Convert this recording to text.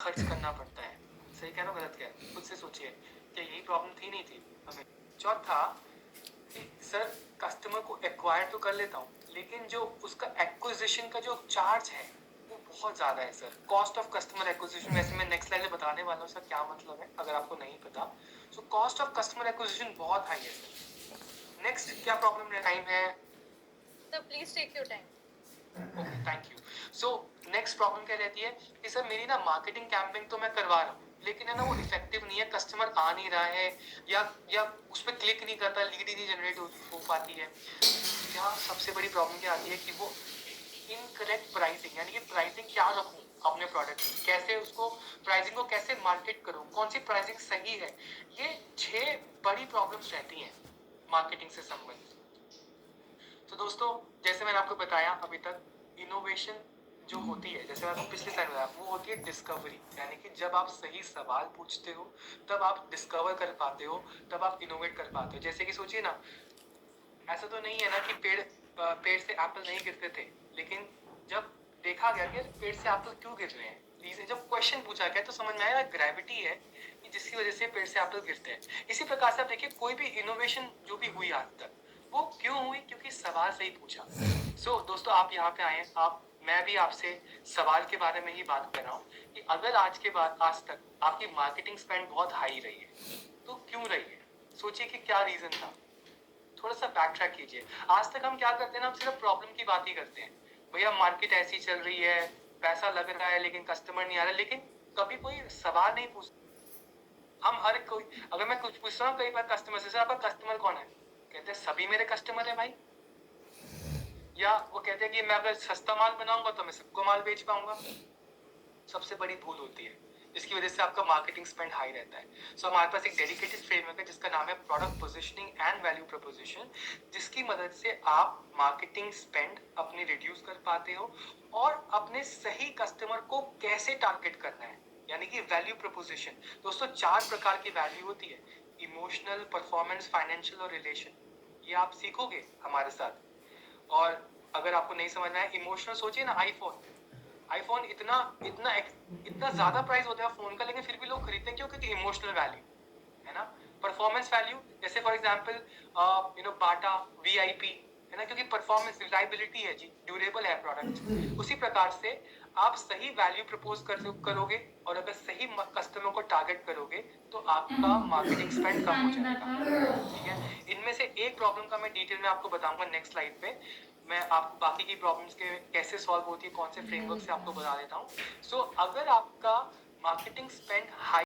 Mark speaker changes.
Speaker 1: खर्च करना पड़ता है। सही कह रहा हूँ, गलत कह रहा हूँ? खुद से सोचिए कि यही प्रॉब्लम थी नहीं थी हमें। चौथा कि सर कस्टमर को एक्वायर तो कर लेता हूँ, लेकिन जो उसका एक्विजिशन का जो चार्ज है वो बहुत ज़्यादा है sir. Cost of customer acquisition, वैसे मैं नेक्स्ट स्लाइड में बताने वाला हूँ सर क्या मतलब है अगर आपको नहीं पता। So cost of customer acquisition बहुत हाई है सर। नेक्स्ट क्या प्रॉब्लम टाइम है?
Speaker 2: So please take your time.
Speaker 1: Okay, thank you. So next problem क्या रहती है कि सर मेरी ना मार्केटिंग कैंपेन तो मैं करवा रहा हूँ, लेकिन है ना वो इफेक्टिव नहीं है, कस्टमर आ नहीं रहा है या उस पर क्लिक नहीं करता, लीड ही नहीं जनरेट हो पाती है। यहाँ सबसे बड़ी प्रॉब्लम क्या आती है कि वो इनकरेक्ट प्राइसिंग, यानी कि प्राइसिंग क्या रखूँ अपने प्रोडक्ट की, कैसे उसको प्राइसिंग को कैसे मार्केट करूँ, कौन सी प्राइसिंग सही है। ये 6 बड़ी प्रॉब्लम्स रहती हैं मार्केटिंग से संबंधित। तो दोस्तों जैसे मैंने आपको बताया अभी तक, इनोवेशन जो होती है, जैसे मैंने आपको पिछली स्लाइड बताया, वो होती है डिस्कवरी, यानी कि जब आप सही सवाल पूछते हो तब आप डिस्कवर कर पाते हो, तब आप इनोवेट कर पाते हो। जैसे कि सोचिए ना, ऐसा तो नहीं है ना कि पेड़ से एप्पल नहीं गिरते थे, लेकिन जब देखा गया कि पेड़ से एप्पल क्यों गिर रहे हैं, रीजन जब क्वेश्चन पूछा गया तो समझ में आया ग्रेविटी है कि जिसकी वजह से पेड़ से एप्पल गिरते हैं। इसी प्रकार से आप देखिए कोई भी इनोवेशन जो भी हुई आज तक, वो क्यों हुई? क्योंकि सवाल सही पूछा। दोस्तों आप यहाँ पे आए, मैं भी आपसे सवाल के बारे में ही बात कर रहा हूँ कि अगर आज के बाद आज तक आपकी मार्केटिंग स्पेंड बहुत हाई रही है तो क्यों रही है? सोचिए कि क्या रीजन था। थोड़ा सा बैक ट्रैक कीजिए। आज तक हम क्या करते हैं ना, हम सिर्फ प्रॉब्लम की बात ही करते हैं। भैया मार्केट ऐसी चल रही है, पैसा लग रहा है लेकिन कस्टमर नहीं आ रहा, लेकिन कभी कोई सवाल नहीं पूछता। हम हर कोई, अगर मैं कुछ पूछ रहा हूँ कई बार कस्टमर से, सर आपका कस्टमर कौन है? कहते हैं सभी मेरे कस्टमर है भाई। या वो कहते हैं कि मैं अगर सस्ता माल बनाऊंगा तो मैं सबको माल बेच पाऊंगा। सबसे बड़ी भूल होती है, जिसकी वजह से आपका मार्केटिंग स्पेंड हाई रहता है। हमारे पास एक डेडिकेटेड फ्रेमवर्क है जिसका नाम है product positioning and value preposition, जिसकी मदद से आप मार्केटिंग स्पेंड अपनी रिड्यूस कर पाते हो और अपने सही कस्टमर को कैसे टारगेट करना है, यानी कि वैल्यू प्रपोजिशन। दोस्तों 4 प्रकार की वैल्यू होती है: इमोशनल, परफॉर्मेंस, फाइनेंशियल और रिलेशन। ये आप सीखोगे हमारे साथ। और अगर आपको नहीं समझना है इमोशनल, सोचिए ना, आईफोन इतना इतना इतना ज्यादा प्राइस होता है फोन का, लेकिन फिर भी लोग खरीदते हैं। क्यों? क्योंकि इमोशनल वैल्यू है ना। परफॉर्मेंस वैल्यू, जैसे फॉर एग्जांपल बाटा वीआईपी है ना, क्योंकि परफॉर्मेंस रिलायबिलिटी है जी, ड्यूरेबल है प्रोडक्ट। उसी प्रकार से आप सही वैल्यू प्रपोज करोगे और अगर सही कस्टमर को टारगेट करोगे तो आपका मार्केटिंग स्पेंड कम हो जाएगा। ठीक है, इनमें से एक प्रॉब्लम का मैं डिटेल में आपको बताऊंगा नेक्स्ट स्लाइड पे। मैं आपको बाकी की प्रॉब्लम्स के कैसे सॉल्व होती है, कौन से फ्रेमवर्क से आपको बता देता हूँ। अगर आपका मार्केटिंग स्पेंड हाई